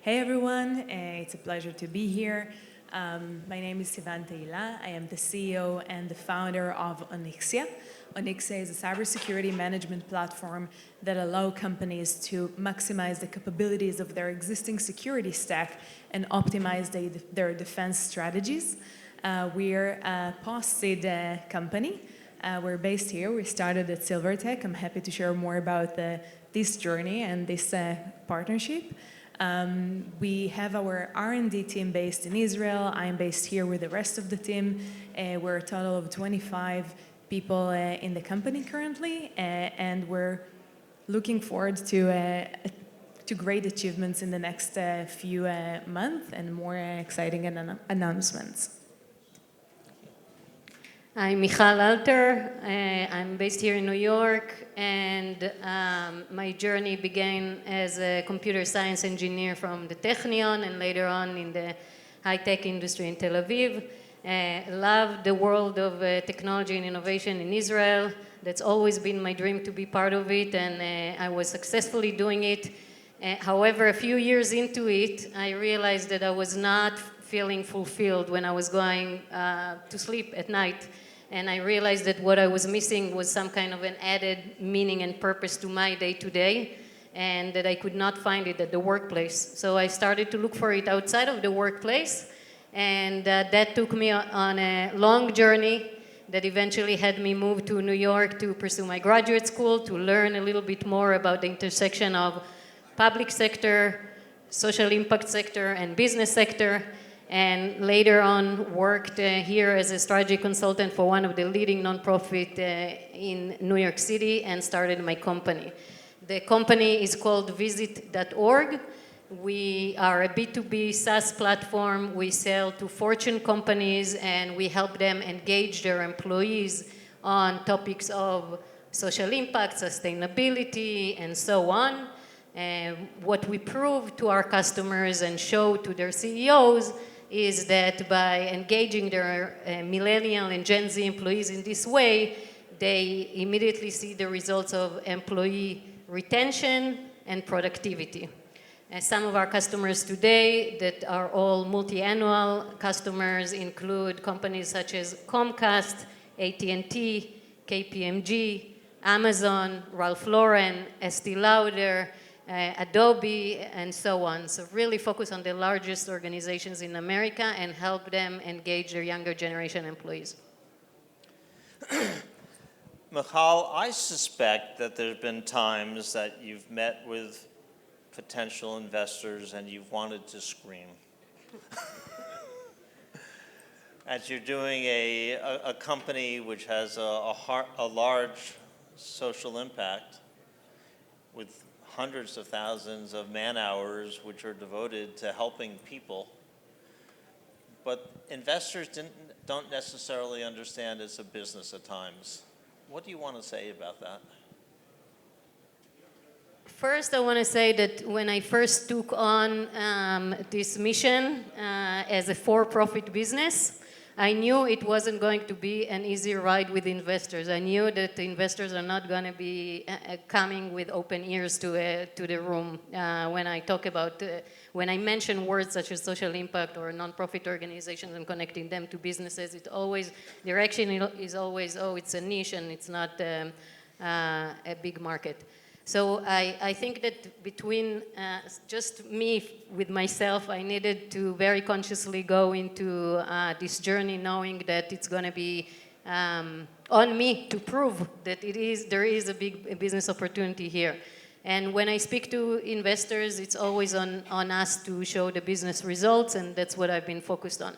Hey everyone, it's a pleasure to be here. My name is Sivan Tehila. I am the CEO and the founder of Onyxia. Onyxia is a cybersecurity management platform that allows companies to maximize the capabilities of their existing security stack and optimize their defense strategies. We're a post-seed company. We're based here. We started at SilverTech. I'm happy to share more about this journey and this partnership. We have our R&D team based in Israel. I'm based here with the rest of the team. We're a total of 25 people in the company currently, and we're looking forward to great achievements in the next few months and more exciting announcements. I'm Michal. I'm based here in New York, and my journey began as a computer science engineer from the Technion and later on in the high-tech industry in Tel Aviv. Loved the world of technology and innovation in Israel. That's always been my dream to be part of it, and I was successfully doing it. However, a few years into it, I realized that I was not feeling fulfilled when I was going to sleep at night. And I realized that what I was missing was some kind of an added meaning and purpose to my day-to-day, and that I could not find it at the workplace. So I started to look for it outside of the workplace, and that took me on a long journey that eventually had me move to New York to pursue my graduate school, to learn a little bit more about the intersection of public sector, social impact sector, and business sector. And later on worked here as a strategy consultant for one of the leading nonprofit in New York City and started my company. The company is called Visit.org. We are a B2B SaaS platform. We sell to Fortune companies and we help them engage their employees on topics of social impact, sustainability, and so on. What we prove to our customers and show to their CEOs is that by engaging their millennial and Gen Z employees in this way, they immediately see the results of employee retention and productivity. Some of our customers today that are all multi-annual customers include companies such as Comcast, AT&T, KPMG, Amazon, Ralph Lauren, Estee Lauder, Adobe, and so on. So really focus on the largest organizations in America and help them engage their younger generation employees. Michal, I suspect that there have been times that you've met with potential investors and you've wanted to scream. As you're doing a company which has a large social impact with hundreds of thousands of man-hours which are devoted to helping people. But investors don't necessarily understand it's a business at times. What do you want to say about that? First, I want to say that when I first took on this mission as a for-profit business, I knew it wasn't going to be an easy ride with investors. I knew that the investors are not going to be coming with open ears to the room. When I talk about, when I mention words such as social impact or nonprofit organizations and connecting them to businesses, it always, the reaction is always, oh, it's a niche and it's not a big market. So I think that between just me with myself, I needed to very consciously go into this journey knowing that it's going to be on me to prove that there is a big business opportunity here. And when I speak to investors, it's always on us to show the business results, and that's what I've been focused on.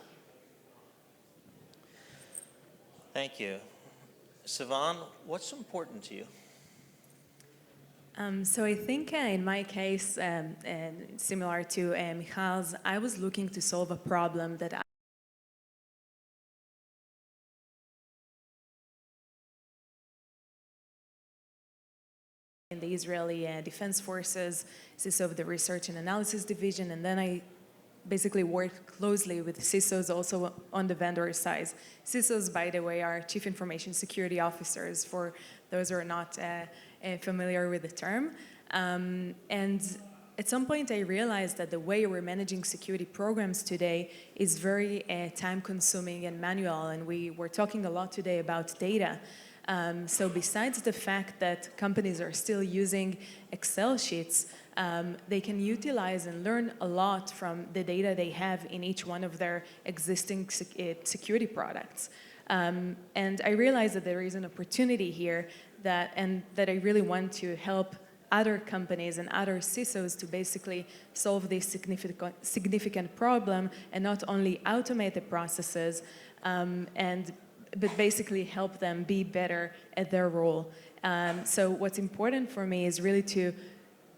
Thank you. Sivan, what's important to you? So I think in my case, similar to Michal's, I was looking to solve a problem that in the Israeli Defense Forces, CISO of the Research and Analysis Division, and then I basically worked closely with CISOs also on the vendor side. CISOs, by the way, are Chief Information Security Officers, for those who are not familiar with the term. And at some point I realized that the way we're managing security programs today is very time-consuming and manual, and we were talking a lot today about data. So besides the fact that companies are still using Excel sheets, they can utilize and learn a lot from the data they have in each one of their existing security products. And I realized that there is an opportunity here that I really want to help other companies and other CISOs to basically solve this significant problem and not only automate the processes, but basically help them be better at their role. So what's important for me is really to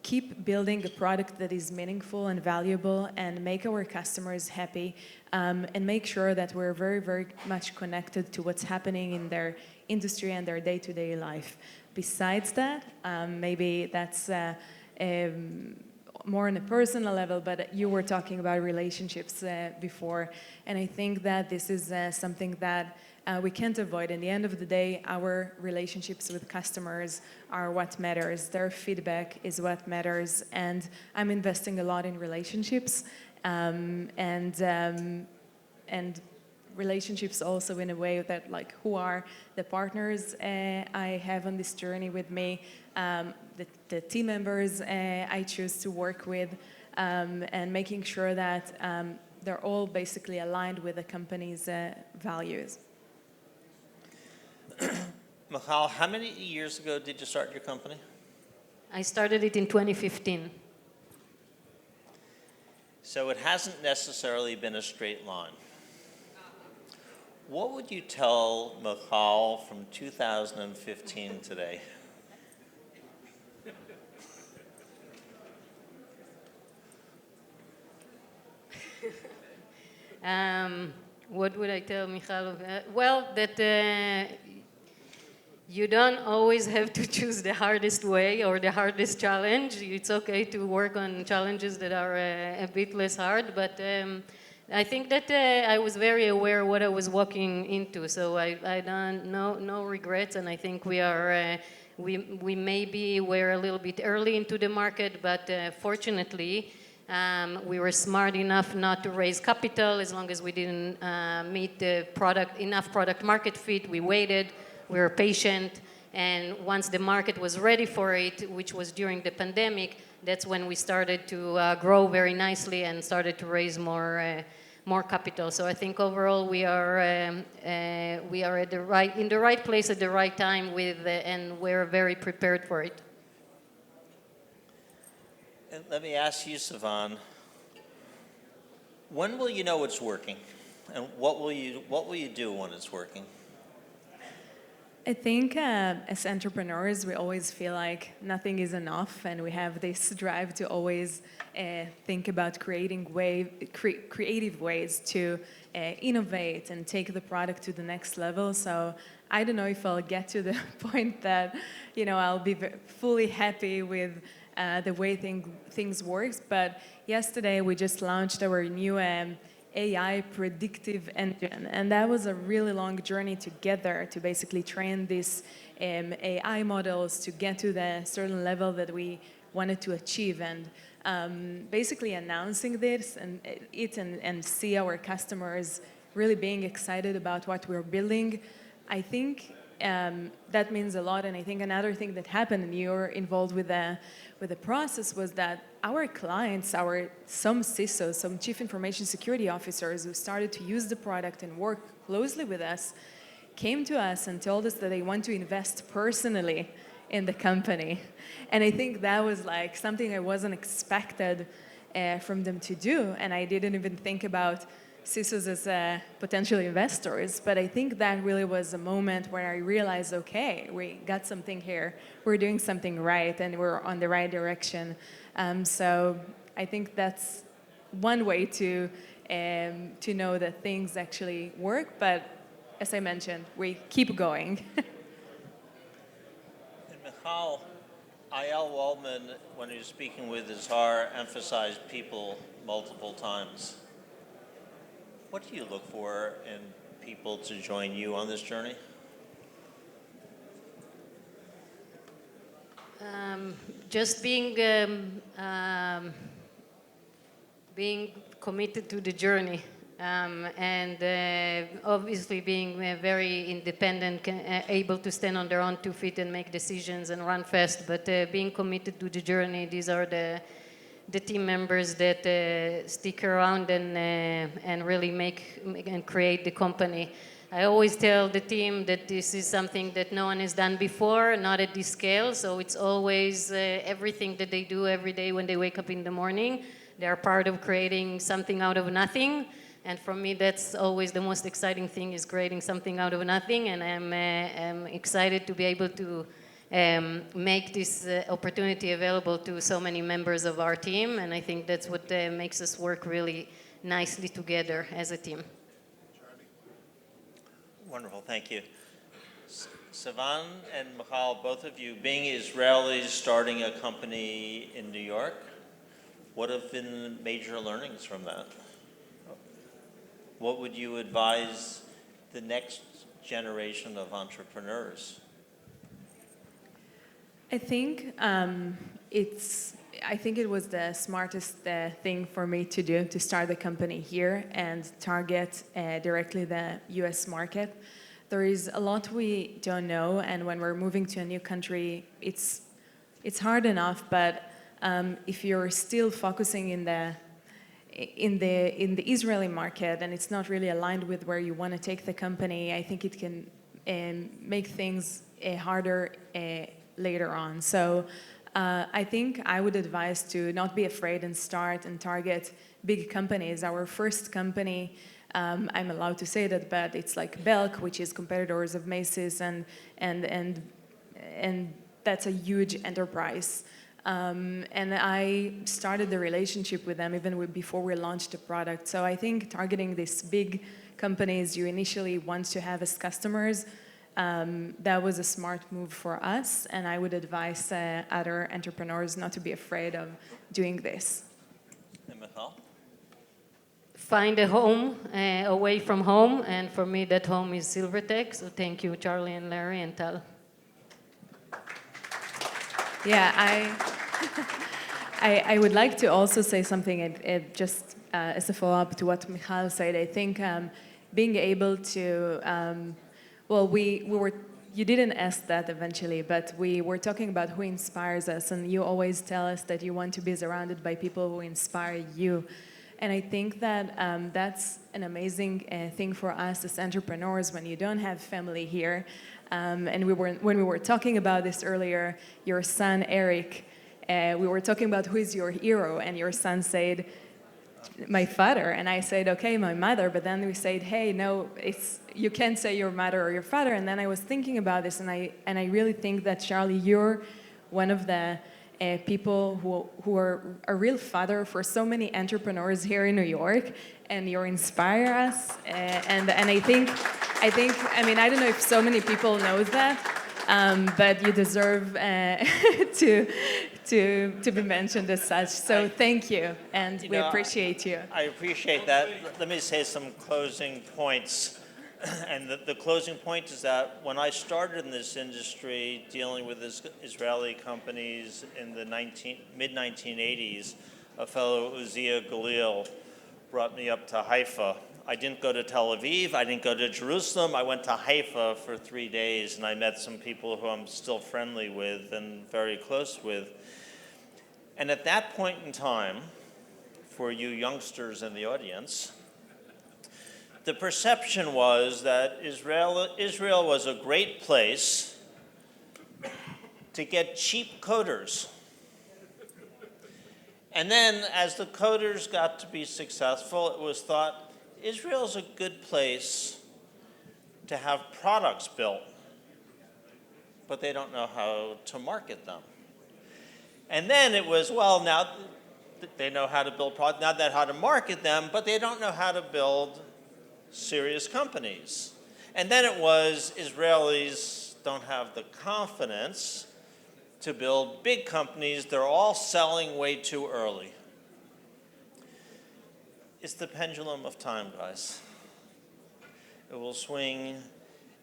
keep building a product that is meaningful and valuable and make our customers happy, and make sure that we're very, very much connected to what's happening in their industry and their day-to-day life. Besides that, maybe that's more on a personal level, but you were talking about relationships before, and I think that this is something that we can't avoid. In the end of the day, our relationships with customers are what matters. Their feedback is what matters, and I'm investing a lot in relationships, and relationships also in a way that, like, who are the partners I have on this journey with me, the team members I choose to work with, and making sure that they're all basically aligned with the company's values. Michal, how many years ago did you start your company? I started it in 2015. So it hasn't necessarily been a straight line. What would you tell Michal from 2015 today? What would I tell Michal? Well, that you don't always have to choose the hardest way or the hardest challenge. It's okay to work on challenges that are a bit less hard, but I think that I was very aware what I was walking into, so I don't no regrets, and I think we are we maybe were a little bit early into the market, but fortunately we were smart enough not to raise capital as long as we didn't meet the enough product market fit. We waited. We were patient, and once the market was ready for it, which was during the pandemic, that's when we started to grow very nicely and started to raise more capital. So I think overall we are at in the right place at the right time and we're very prepared for it. And let me ask you, Sivan, when will you know it's working, and what will you do when it's working? I think as entrepreneurs, we always feel like nothing is enough, and we have this drive to always think about creative ways to innovate and take the product to the next level. So I don't know if I'll get to the point that, I'll be fully happy with the way things work. But yesterday we just launched our new AI predictive engine, and that was a really long journey to get there, to basically train these AI models to get to the certain level that we wanted to achieve, and basically announcing this and see our customers really being excited about what we're building. I think that means a lot, and I think another thing that happened, and you're involved with the process, was that our clients, some CISOs, some chief information security officers who started to use the product and work closely with us, came to us and told us that they want to invest personally in the company. And I think that was like something I wasn't expected from them to do, and I didn't even think about CISOs as potential investors, but I think that really was a moment where I realized, okay, we got something here, we're doing something right, and we're on the right direction. So I think that's one way to know that things actually work, but as I mentioned, we keep going. And Michal, Eyal Waldman, when he was speaking with Izhar, emphasized people multiple times. What do you look for in people to join you on this journey? Just being committed to the journey, and obviously being very independent, able to stand on their own 2 feet and make decisions and run fast, but being committed to the journey. These are the team members that stick around and really make and create the company. I always tell the team that this is something that no one has done before, not at this scale, so it's always everything that they do every day when they wake up in the morning. They are part of creating something out of nothing, and for me that's always the most exciting thing, is creating something out of nothing, and I'm excited to be able to make this opportunity available to so many members of our team, and I think that's what makes us work really nicely together as a team. Wonderful, thank you. Sivan and Michal, both of you, being Israelis starting a company in New York, what have been major learnings from that? What would you advise the next generation of entrepreneurs? I think it was the smartest thing for me to do, to start the company here and target directly the US market. There is a lot we don't know, and when we're moving to a new country, it's hard enough, but if you're still focusing in the Israeli market and it's not really aligned with where you want to take the company, I think it can make things harder later on. So I think I would advise to not be afraid and start and target big companies. Our first company, I'm allowed to say that, but it's like Belk, which is competitors of Macy's, and that's a huge enterprise. And I started the relationship with them even before we launched the product. So I think targeting these big companies you initially want to have as customers, that was a smart move for us, and I would advise other entrepreneurs not to be afraid of doing this. And Michal? Find a home away from home, and for me that home is SilverTech, so thank you Charlie and Larry and Tal. Yeah, I would like to also say something just as a follow-up to what Michal said. I think being able to, you didn't ask that eventually, but we were talking about who inspires us, and you always tell us that you want to be surrounded by people who inspire you. And I think that that's an amazing thing for us as entrepreneurs when you don't have family here. And when we were talking about this earlier, your son Eric, we were talking about who is your hero, and your son said, my father, and I said, okay, my mother, but then we said, hey, no, you can't say your mother or your father. And then I was thinking about this, and I really think that, Charlie, you're one of the people who are a real father for so many entrepreneurs here in New York, and you inspire us. And I think, I mean, I don't know if so many people know that, but you deserve to be mentioned as such. So thank you, and we appreciate you. I appreciate that. Let me say some closing points. And the closing point is that when I started in this industry dealing with Israeli companies in the mid-1980s, a fellow, Onyxia Galil, brought me up to Haifa. I didn't go to Tel Aviv, I didn't go to Jerusalem, I went to Haifa for 3 days, and I met some people who I'm still friendly with and very close with. And at that point in time, for you youngsters in the audience, the perception was that Israel was a great place to get cheap coders. And then as the coders got to be successful, it was thought Israel's a good place to have products built, but they don't know how to market them. And then it was, well, now they know how to build products, now they know how to market them, but they don't know how to build serious companies. And then it was, Israelis don't have the confidence to build big companies. They're all selling way too early. It's the pendulum of time, guys. It will swing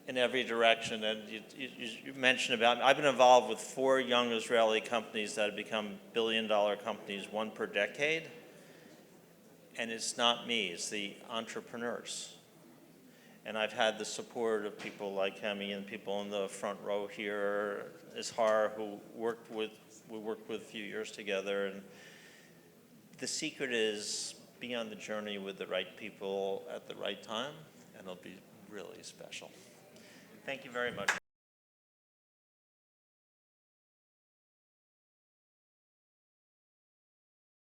in every direction. And you mentioned about, I've been involved with 4 young Israeli companies that have become billion-dollar companies, one per decade. And it's not me, it's the entrepreneurs. And I've had the support of people like Hemi and people in the front row here, Ishar, who we worked with a few years together. And the secret is be on the journey with the right people at the right time, and it'll be really special. Thank you very much.